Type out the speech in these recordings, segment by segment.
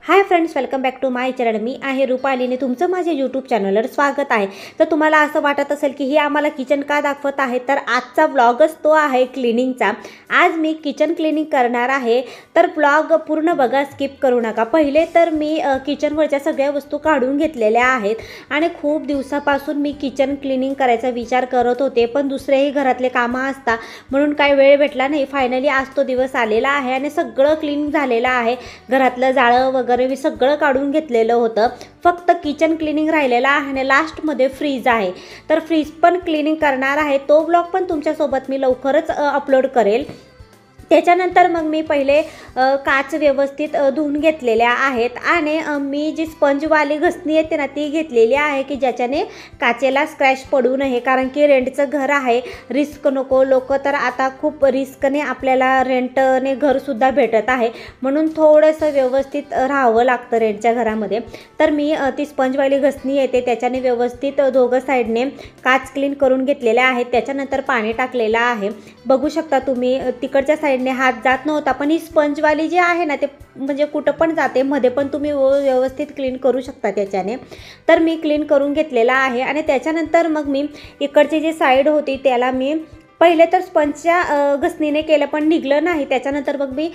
High friends, welcome back to my channel. मी आहे रुपालीने तुमचं माझ्या यूट्यूब चॅनलवर स्वागत आहे. तर तुम्हाला असं वाटत असेल की ही आम्हाला किचन का दाखवत आहे, तर आजचा व्लॉगच तो आहे क्लिनिंगचा. आज मी किचन क्लिनिंग करणार आहे, तर व्लॉग पूर्ण बघा, स्किप करू नका. पहिले तर मी किचनवरच्या सगळ्या वस्तू काढून घेतलेल्या आहेत आणि खूप दिवसापासून मी किचन क्लिनिंग करायचा विचार करत होते, पण दुसरेही घरातले कामं असतात म्हणून काही वेळ भेटला नाही. फायनली आज तो दिवस आलेला आहे आणि सगळं क्लीन झालेलं आहे. घरातलं जाळं वगैरे मी सगळं काढून घेतलेलं होतं. फक्त किचन क्लिनिंग राहिलेला आहे आणि लास्टमध्ये फ्रीज आहे, तर फ्रीज पण क्लिनिंग करणार आहे. तो ब्लॉग पण तुमच्यासोबत मी लवकरच अपलोड करेल. त्याच्यानंतर मग मी पहिले काच व्यवस्थित धुवून घेतलेल्या आहेत आणि मी जी स्पंजवाली घसणी येते ना ती घेतलेली आहे की ज्याच्याने काचेला स्क्रॅच पडू नये, कारण की रेंटचं घर आहे, रिस्क नको. लोक तर आता खूप रिस्कने आपल्याला रेंटने घरसुद्धा भेटत आहे, म्हणून थोडंसं व्यवस्थित राहावं लागतं रेंटच्या घरामध्ये. तर मी ती स्पंजवाली घसणी येते त्याच्याने व्यवस्थित दोघं साईडने काच क्लीन करून घेतलेले आहेत. त्याच्यानंतर पाणी टाकलेलं आहे. बघू शकता तुम्ही, तिकडच्या साईडने हात जात नव्हता, पण ही स्पंजवाली जी आहे ना ते म्हणजे कुठं पण जाते, मध्ये पण तुम्ही व्यवस्थित क्लीन करू शकता त्याच्याने. तर मी क्लीन करून घेतलेला आहे आणि त्याच्यानंतर मग मी इकडची जी साईड होती त्याला मी पहिले तर स्पंजच्या घसणीने केलं पण निघलं नाही. त्याच्यानंतर मग मी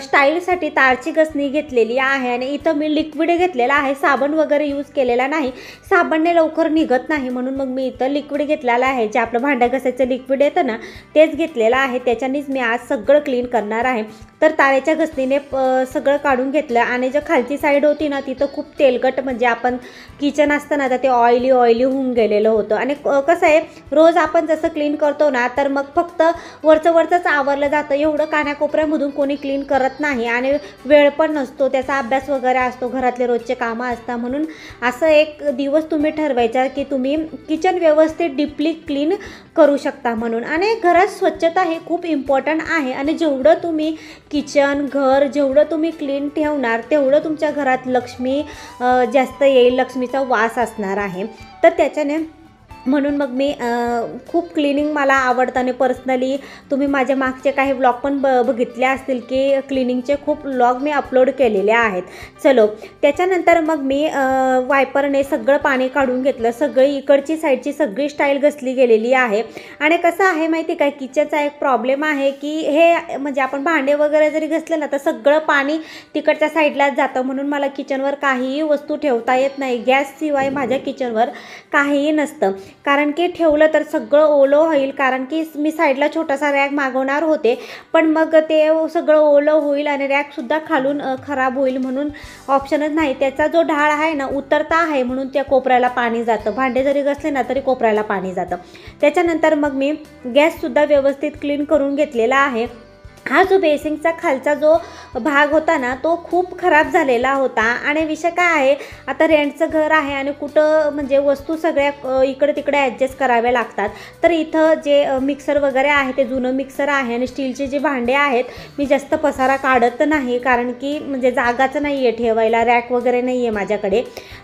स्टाईलसाठी तारची घसणी घेतलेली आहे आणि इथं मी लिक्विड घेतलेला आहे, साबण वगैरे यूज केलेला नाही. साबणने लवकर निघत नाही म्हणून मग मी इथं लिक्विड घेतलेलं आहे, जे आपलं भांडं घासायचं लिक्विड येतं ना तेच घेतलेलं आहे. त्याच्यानेच मी आज सगळं क्लीन करणार आहे. तर तारेच्या घसणीने सगळं काढून घेतलं आणि जे खालची साईड होती ना तिथं खूप तेलकट, म्हणजे आपण किचन असतं ना तर ते ऑइली होऊन गेलेलं होतं. आणि कसं आहे, रोज आपण जसं क्लीन करतो ना तर मग फक्त वरचंच आवरलं जातं, एवढं कानाकोपऱ्यामधून कोणी क्लीन करत नाही आणि वेळ पण नसतो, त्याचा अभ्यास वगैरे असतो, घरातले रोजचे कामं असतात. म्हणून असं एक दिवस तुम्ही ठरवायचा की तुम्ही किचन व्यवस्थित डीपली क्लीन करू शकता म्हणून. आणि घरात स्वच्छता हे खूप इम्पॉर्टंट आहे आणि जेवढं तुम्ही किचन घर जेवढं तुम्ही क्लीन ठेवणार तेवढं तुमच्या घरात लक्ष्मी जास्त येईल, लक्ष्मीचा वास असणार आहे. तर त्याच्याने म्हणून मग मी खूप क्लिनिंग मला आवडतं आणि पर्सनली तुम्ही माझ्या मागचे काही व्लॉग पण बघितले असतील की क्लिनिंगचे खूप व्लॉग मी अपलोड केलेले आहेत. चलो, त्याच्यानंतर मग मी वायपरने सगळं पाणी काढून घेतलं. सगळी इकडची साईडची सगळी स्टाईल घसली गेलेली आहे. आणि कसं आहे माहिती काय, किचनचा एक प्रॉब्लेम आहे की हे म्हणजे आपण भांडे वगैरे जरी घसले ना तर सगळं पाणी तिकडच्या साईडलाच जातं, म्हणून मला किचनवर काहीही वस्तू ठेवता येत नाही. गॅसशिवाय माझ्या किचनवर काहीही नसतं, कारण की ठेवलं तर सगळं ओलं होईल. कारण की मी साईडला छोटासा रॅक मागवणार होते, पण मग ते सगळं ओलं होईल आणि रॅकसुद्धा खालून खराब होईल, म्हणून ऑप्शनच नाही. त्याचा जो ढाळ आहे ना उतरता आहे, म्हणून त्या कोपऱ्याला पाणी जातं. भांडे जरी घसले ना तरी कोपऱ्याला पाणी जातं. त्याच्यानंतर मग मी गॅससुद्धा व्यवस्थित क्लीन करून घेतलेला आहे. हा जो बेसिंगचा खालचा जो भाग होता ना तो खूप खराब झालेला होता. आणि विषय काय आहे, आता रेंटचं घर आहे आणि कुठं म्हणजे वस्तू सगळ्या इकडे तिकडे ॲडजस्ट कराव्या लागतात. तर इथं जे मिक्सर वगैरे आहे ते जुनं मिक्सर आहे आणि स्टीलचे जे भांडे आहेत मी जास्त पसारा काढत नाही, कारण की म्हणजे जागाच नाही आहे ठेवायला, रॅक वगैरे नाही आहे माझ्याकडे.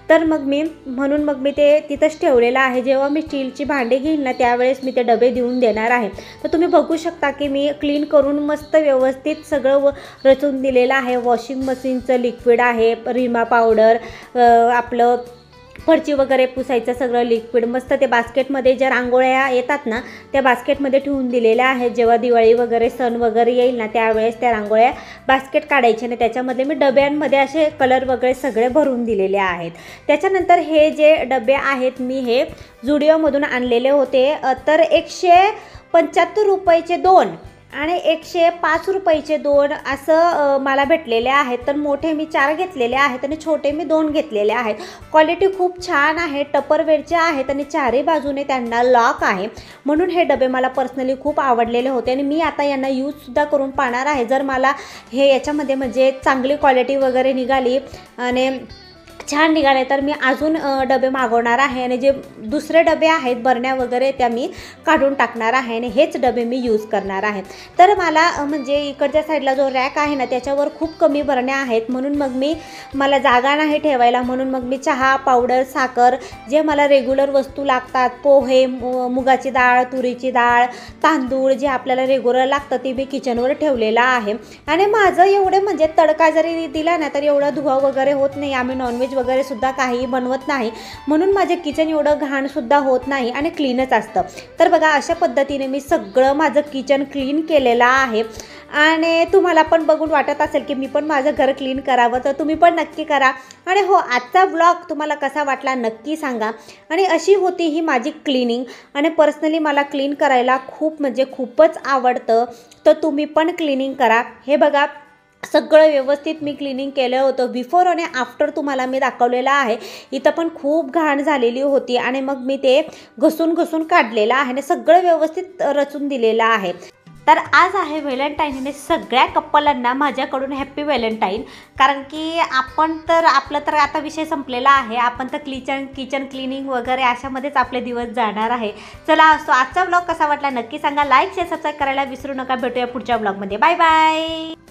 तर मग म्हणून मग मी ते तिथंच ठेवलेलं आहे. जेव्हा मी स्टीलची भांडे घेईन ना त्यावेळेस मी ते डबे देऊन देणार आहे. तर तुम्ही बघू शकता की मी क्लीन करून मस्त व्यवस्थित सगळं रचून दिलेलं आहे. वॉशिंग मशीनचं लिक्विड आहे, रिमा पावडर, आपलं फरची वगैरे पुसायचं सगळं लिक्विड, मस्त ते बास्केटमध्ये ज्या रांगोळ्या येतात ना त्या बास्केटमध्ये ठेवून दिलेल्या आहेत. जेव्हा दिवाळी वगैरे सण वगैरे येईल ना त्यावेळेस त्या रांगोळ्या बास्केट काढायचे आणि त्याच्यामध्ये मी डब्यांमध्ये असे कलर वगैरे सगळे भरून दिलेले आहेत. त्याच्यानंतर हे जे डबे आहेत मी हे जुडिओमधून आणलेले होते. तर 175 रुपयाचे 2 आणि 105 रुपयाचे 2 असं मला भेटलेले आहेत. तर मोठे मी 4 घेतलेले आहेत आणि छोटे मी 2 घेतलेले आहेत. क्वालिटी खूप छान आहे, टपरवेअरचे आहेत आणि चारही बाजूने त्यांना लॉक आहे, म्हणून हे डबे मला पर्सनली खूप आवडलेले होते आणि मी आता यांना यूजसुद्धा करून पाहणार आहे. जर मला हे याच्यामध्ये म्हणजे चांगली क्वालिटी वगैरे निघाली आणि छान निघाले तर मी अजून डबे मागवणार आहे आणि जे दुसरे डबे आहेत बरण्या वगैरे त्या मी काढून टाकणार आहे आणि हेच डबे मी यूज करणार आहे। तर मला म्हणजे इकडच्या साईडला जो रॅक आहे ना त्याच्यावर खूप कमी बरण्या आहेत, म्हणून मग मला जागा नाही ठेवायला, म्हणून मग मी चहा पावडर साखर जे मला रेग्युलर वस्तू लागतात, पोहे, मुगाची डाळ, तुरीची डाळ, तांदूळ जे आपल्याला रेग्युलर लागतं ते मी किचनवर ठेवलेलं आहे। आणि माझं एवढं म्हणजे तडका जरी दिला ना तर एवढा धुवा वगैरे होत नाही, आम्ही नॉनव्हेज वगैरे सुद्धा काही बनवत नाही, म्हणून माझे किचन एवढं घाण सुद्धा होत नाही आणि क्लीनच असतं। तर बघा अशा पद्धतीने मी सगळं माझं किचन क्लीन केलेलं आहे आणि तुम्हाला पण बघून वाटत असेल की मी पण माझं घर क्लीन करावं, तर तुम्ही पण नक्की करा। आणि हो, आजचा व्लॉग तुम्हाला कसा वाटला नक्की सांगा। आणि अशी होती ही माझी क्लीनिंग आणि पर्सनली मला क्लीन करायला खूपच आवडतं, तर तुम्ही पण क्लीनिंग करा। हे बघा सगळं व्यवस्थित मी क्लीनिंग केलं होतं, बिफोर आणि आफ्टर तुम्हाला मी दाखवलेलं आहे। इथं पण खूप घाण झालेली होती आणि मग मी ते घसून काढलेलं आहे आणि सगळं व्यवस्थित रचून दिलेलं आहे। तर आज आहे व्हॅलेंटाईन आणि सगळ्या कपलांना माझ्याकडून हॅप्पी व्हॅलेंटाईन, कारण की आपलं तर आता विषय संपलेला आहे, आपण तर किचन क्लिनिंग वगैरे अशामध्येच आपले दिवस जाणार आहे। चला असो, आजचा व्लॉग कसा वाटला नक्की सांगा, लाईक शेअर सबस्क्राईब करायला विसरू नका। भेटूया पुढच्या व्लॉगमध्ये, बाय बाय।